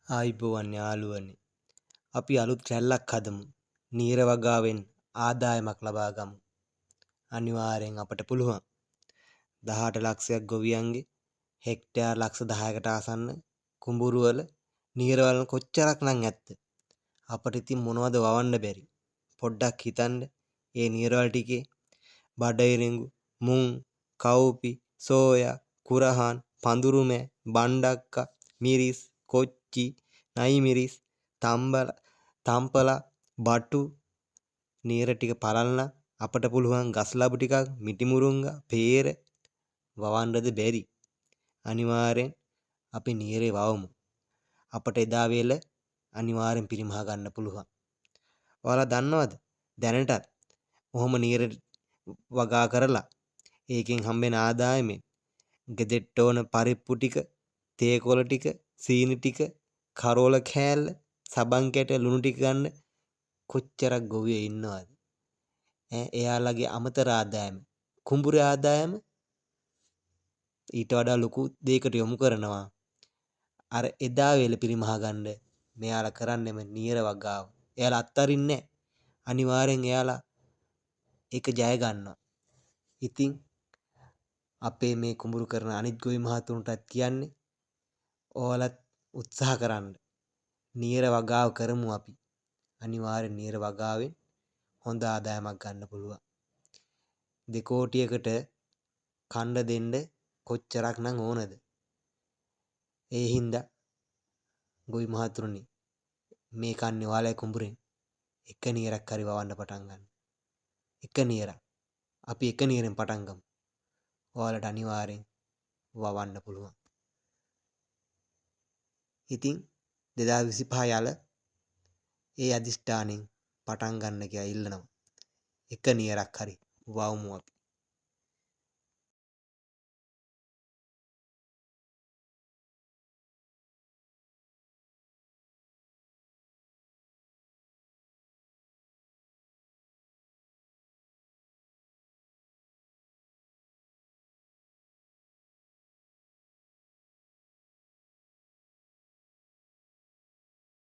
ආයිබෝවන් යාළුවනි. අපි අලුත් රැල්ලක් හදමු. නීර වගාවෙන් ආදායමක් ලබා ගමු. අනිවාර්යෙන් අපට පුළුවන්. 18 ලක්ෂයක් ගොවියන්ගේ හෙක්ටයාර් ලක්ෂ 10කට ආසන්න කුඹුරු වල නීර වල කොච්චරක් නම් ඇත්ද? අපිට ඉතින් මොනවද වවන්න බැරි? පොඩ්ඩක් හිතන්න. ඒ නීර වල ටිකේ බඩයිරෙඟු, මුං, කව්පි, සෝයා, කුරහන්, පඳුරුමෑ, බණ්ඩක්කා, මිරිස්, කොච්චි, නයි මිරිස්, තම්පලා, බටු නීර ටික පලල්න අපට පුළුවන් ගස් ලබු ටිකක් මිටි මුරුංගා, පේර වවන්නද බැරි. අනිවාර්යෙන් අපි නීරේ වවමු. අපට එදා වේල අනිවාර්යෙන් පිරිමහ ගන්න පුළුවන්. ඔයාලා දන්නවද? දැනටත් ඔහොම නීර වගා කරලා ඒකෙන් හම්බෙන ආදායමෙන් ගෙදෙට්ට ඕන පරිප්පු ටික, තේ කොළ ටික, සීනි ටික, කරෝල කෑල්ල, සබන් කැට, ලුණු ටික ගන්න කොච්චරක් ගොවියෝ ඉන්නවද? එයාලගේ අමතර ආදායම, කුඹුරේ ආදායම ඊට වඩා ලොකු දෙයකට යොමු කරනවා. අර එදා වේල පිරිමහ ගන්න මෙයාලා කරන්නෙම නීර වගාව. එයාලා අත්තරින්නේ නැහැ. අනිවාර්යෙන් එයාලා ඒක ජය ගන්නවා. ඉතින් අපේ මේ කුඹුරු කරන අනිත් ගොවි මහතුන්ටත් කියන්නේ ඕලත් උත්සාහ කරන්න. නීර වගාව කරමු අපි. අනිවාර්යෙන් නීර වගාවෙන් හොඳ ආදායමක් ගන්න පුළුවන්. 2 කෝටියකට කණ්ඩ දෙන්න කොච්චරක් නම් ඕනද? ඒ හින්දා ගොවි මහතුරුනි මේ කන්නේ ඔයාලගේ කුඹුරෙන් එක නීරක් හරි වවන්න පටන් ගන්න. එක නීරක්. අපි එක නීරෙන් පටන් ගමු. ඔයාලට අනිවාර්යෙන් වවන්න පුළුවන්. ඉතින් 2025 යල ඒ අදිෂ්ඨානෙන් පටන් ගන්න කියලා ඉල්ලනවා. එක නීරක් හරි වවමු අපි.